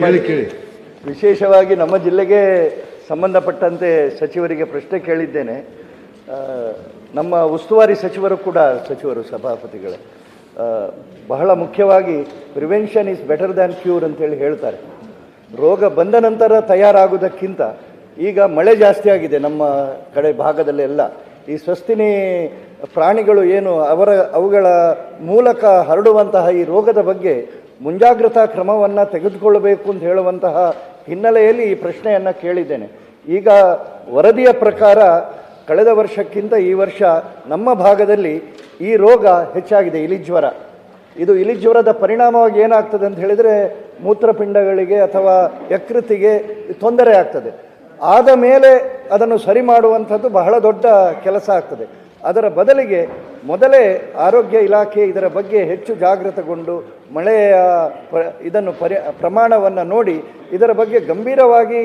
ಕೇಳಿ. ವಿಶೇಷವಾಗಿ ನಮ್ಮ ಜಿಲ್ಲೆಗೆ ಸಂಬಂಧಪಟ್ಟಂತೆ ಸಚಿವರಿಗೆ ಪ್ರಶ್ನೆ ಕೇಳಿದ್ದೇನೆ. ನಮ್ಮ ಉಸ್ತುವಾರಿ ಸಚಿವರು ಸಭಾಪತಿಗಳೇ, ಬಹಳ ಮುಖ್ಯವಾಗಿ prevention is better than cure ಅಂತೇಳಿ ಹೇಳ್ತಾರೆ. ರೋಗ ಬಂದ ನಂತರ ತಯಾರಾಗುವುದಕ್ಕಿಂತ ಈಗ ಮಳೆ ಜಾಸ್ತಿ ಆಗಿದೆ ನಮ್ಮ ಕಡೆ ಭಾಗದಲ್ಲೆಲ್ಲ. ಈ ಸ್ವಸ್ತಿನಿ ಪ್ರಾಣಿಗಳು ಏನು ಅವುಗಳ ಮೂಲಕ ಹರಡುವಂತಹ ಈ ರೋಗದ ಬಗ್ಗೆ ಮುಂಜಾಗ್ರತಾ ಕ್ರಮವನ್ನು ತೆಗೆದುಕೊಳ್ಳಬೇಕು ಅಂತ ಹೇಳುವಂತಹ ಹಿನ್ನೆಲೆಯಲ್ಲಿ ಈ ಪ್ರಶ್ನೆಯನ್ನು ಕೇಳಿದ್ದೇನೆ. ಈಗ ವರದಿಯ ಪ್ರಕಾರ ಕಳೆದ ವರ್ಷಕ್ಕಿಂತ ಈ ವರ್ಷ ನಮ್ಮ ಭಾಗದಲ್ಲಿ ಈ ರೋಗ ಹೆಚ್ಚಾಗಿದೆ, ಇಲಿಜ್ವರ. ಇದು ಇಲಿಜ್ವರದ ಪರಿಣಾಮವಾಗಿ ಏನಾಗ್ತದೆ ಅಂತ ಹೇಳಿದರೆ ಮೂತ್ರಪಿಂಡಗಳಿಗೆ ಅಥವಾ ಯಕೃತಿಗೆ ತೊಂದರೆ ಆಗ್ತದೆ. ಆದ ಮೇಲೆ ಅದನ್ನು ಸರಿ ಮಾಡುವಂಥದ್ದು ಬಹಳ ದೊಡ್ಡ ಕೆಲಸ ಆಗ್ತದೆ. ಅದರ ಬದಲಿಗೆ ಮೊದಲೇ ಆರೋಗ್ಯ ಇಲಾಖೆ ಇದರ ಬಗ್ಗೆ ಹೆಚ್ಚು ಜಾಗೃತಗೊಂಡು ಮಳೆಯ ಪ್ರಮಾಣವನ್ನು ನೋಡಿ ಇದರ ಬಗ್ಗೆ ಗಂಭೀರವಾಗಿ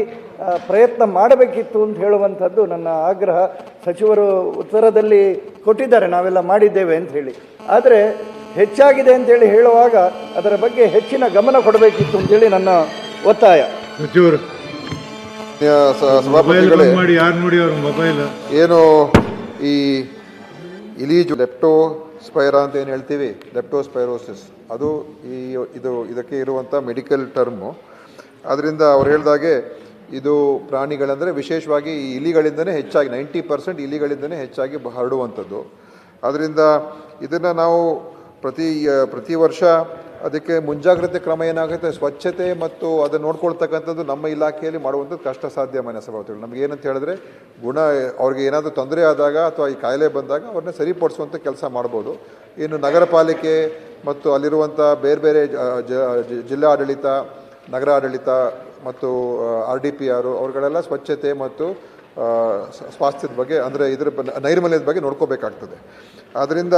ಪ್ರಯತ್ನ ಮಾಡಬೇಕಿತ್ತು ಅಂತ ಹೇಳುವಂಥದ್ದು ನನ್ನ ಆಗ್ರಹ. ಸಚಿವರು ಉತ್ತರದಲ್ಲಿ ಕೊಟ್ಟಿದ್ದಾರೆ, ನಾವೆಲ್ಲ ಮಾಡಿದ್ದೇವೆ ಅಂತ ಹೇಳಿ. ಆದರೆ ಹೆಚ್ಚಾಗಿದೆ ಅಂತೇಳಿ ಹೇಳುವಾಗ ಅದರ ಬಗ್ಗೆ ಹೆಚ್ಚಿನ ಗಮನ ಕೊಡಬೇಕಿತ್ತು ಅಂತೇಳಿ ನನ್ನ ಒತ್ತಾಯ. ಸಚಿವರು ಏನು ಈ ಇಲೀಜು ಲೆಪ್ಟೋಸ್ಪೈರಾ ಅಂತ ಏನು ಹೇಳ್ತೀವಿ, ಲೆಪ್ಟೋಸ್ಪೈರೋಸಿಸ್, ಅದು ಇದಕ್ಕೆ ಇರುವಂಥ ಮೆಡಿಕಲ್ ಟರ್ಮು. ಅದರಿಂದ ಅವ್ರು ಹೇಳಿದಾಗೆ ಇದು ಪ್ರಾಣಿಗಳಂದರೆ ವಿಶೇಷವಾಗಿ ಈ ಇಲಿಗಳಿಂದನೇ ಹೆಚ್ಚಾಗಿ 90% ಇಲಿಗಳಿಂದನೇ ಹೆಚ್ಚಾಗಿ ಹರಡುವಂಥದ್ದು. ಅದರಿಂದ ಇದನ್ನು ನಾವು ಪ್ರತಿ ವರ್ಷ ಅದಕ್ಕೆ ಮುಂಜಾಗ್ರತೆ ಕ್ರಮ ಏನಾಗುತ್ತೆ, ಸ್ವಚ್ಛತೆ ಮತ್ತು ಅದನ್ನು ನೋಡ್ಕೊಳ್ತಕ್ಕಂಥದ್ದು ನಮ್ಮ ಇಲಾಖೆಯಲ್ಲಿ ಮಾಡುವಂಥದ್ದು ಕಷ್ಟ ಸಾಧ್ಯ. ಮಾನ್ಯ ಸಭಾಪತಿಗಳು, ನಮ್ಗೆ ಏನಂತ ಹೇಳಿದ್ರೆ ಅವ್ರಿಗೆ ಏನಾದರೂ ತೊಂದರೆ ಆದಾಗ ಅಥವಾ ಈ ಕಾಯಿಲೆ ಬಂದಾಗ ಅವ್ರನ್ನ ಸರಿಪಡಿಸುವಂಥ ಕೆಲಸ ಮಾಡ್ಬೋದು. ಇನ್ನು ನಗರ ಪಾಲಿಕೆ ಮತ್ತು ಅಲ್ಲಿರುವಂಥ ಬೇರೆ ಬೇರೆ ಜಿಲ್ಲಾ ಆಡಳಿತ, ನಗರ ಆಡಳಿತ ಮತ್ತು RDPR ಅವ್ರುಗಳೆಲ್ಲ ಸ್ವಚ್ಛತೆ ಮತ್ತು ಸ್ವಾಸ್ಥ್ಯದ ಬಗ್ಗೆ ಅಂದರೆ ನೈರ್ಮಲ್ಯದ ಬಗ್ಗೆ ನೋಡ್ಕೋಬೇಕಾಗ್ತದೆ. ಆದ್ದರಿಂದ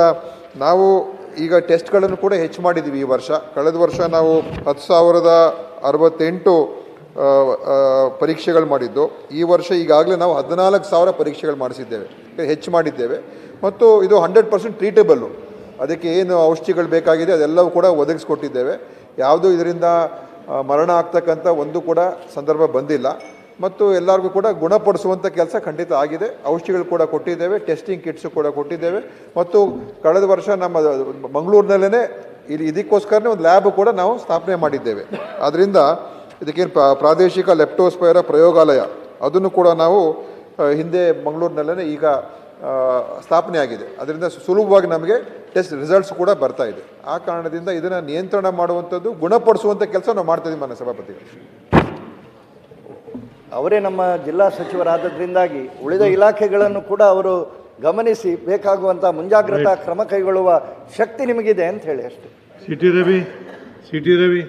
ನಾವು ಈಗ ಟೆಸ್ಟ್ಗಳನ್ನು ಕೂಡ ಹೆಚ್ಚು ಮಾಡಿದ್ದೀವಿ ಈ ವರ್ಷ. ಕಳೆದ ವರ್ಷ ನಾವು 10,068 ಪರೀಕ್ಷೆಗಳು ಮಾಡಿದ್ದು. ಈ ವರ್ಷ ಈಗಾಗಲೇ ನಾವು 14,000 ಪರೀಕ್ಷೆಗಳು ಮಾಡಿಸಿದ್ದೇವೆ, ಹೆಚ್ಚು ಮಾಡಿದ್ದೇವೆ. ಮತ್ತು ಇದು 100% ಟ್ರೀಟಬಲ್ಲು. ಅದಕ್ಕೆ ಏನು ಔಷಧಿಗಳು ಬೇಕಾಗಿದೆ ಅದೆಲ್ಲವೂ ಕೂಡ ಒದಗಿಸ್ಕೊಟ್ಟಿದ್ದೇವೆ. ಯಾವುದೂ ಇದರಿಂದ ಮರಣ ಆಗ್ತಕ್ಕಂಥ ಒಂದು ಕೂಡ ಸಂದರ್ಭ ಬಂದಿಲ್ಲ. ಮತ್ತು ಎಲ್ಲರಿಗೂ ಕೂಡ ಗುಣಪಡಿಸುವಂಥ ಕೆಲಸ ಖಂಡಿತ ಆಗಿದೆ. ಔಷಧಿಗಳು ಕೂಡ ಕೊಟ್ಟಿದ್ದೇವೆ, ಟೆಸ್ಟಿಂಗ್ ಕಿಟ್ಸು ಕೂಡ ಕೊಟ್ಟಿದ್ದೇವೆ. ಮತ್ತು ಕಳೆದ ವರ್ಷ ನಮ್ಮ ಮಂಗಳೂರಿನಲ್ಲೇ ಇದಕ್ಕೋಸ್ಕರನೇ ಒಂದು ಲ್ಯಾಬ್ ಕೂಡ ನಾವು ಸ್ಥಾಪನೆ ಮಾಡಿದ್ದೇವೆ. ಅದರಿಂದ ಇದಕ್ಕೇನು ಪ್ರಾದೇಶಿಕ ಲೆಪ್ಟೋಸ್ಪೈರಾ ಪ್ರಯೋಗಾಲಯ ಅದನ್ನು ಕೂಡ ನಾವು ಹಿಂದೆ ಮಂಗಳೂರಿನಲ್ಲೇ ಈಗ ಸ್ಥಾಪನೆ ಆಗಿದೆ. ಅದರಿಂದ ಸುಲಭವಾಗಿ ನಮಗೆ ಟೆಸ್ಟ್ ರಿಸಲ್ಟ್ಸ್ ಕೂಡ ಬರ್ತಾ ಇದೆ. ಆ ಕಾರಣದಿಂದ ಇದನ್ನು ನಿಯಂತ್ರಣ ಮಾಡುವಂಥದ್ದು, ಗುಣಪಡಿಸುವಂಥ ಕೆಲಸ ನಾವು ಮಾಡ್ತಾಯಿದ್ದೀವಿ ಮಾನ್ಯ ಸಭಾಪತಿಗಳು. ಅವರೇ ನಮ್ಮ ಜಿಲ್ಲಾ ಸಚಿವರಾದದ್ರಿಂದಾಗಿ ಉಳಿದ ಇಲಾಖೆಗಳನ್ನು ಕೂಡ ಅವರು ಗಮನಿಸಿ ಬೇಕಾಗುವಂಥ ಮುಂಜಾಗ್ರತಾ ಕ್ರಮ ಕೈಗೊಳ್ಳುವ ಶಕ್ತಿ ನಿಮಗಿದೆ ಅಂತ ಹೇಳಿ ಅಷ್ಟೇ. C T Ravi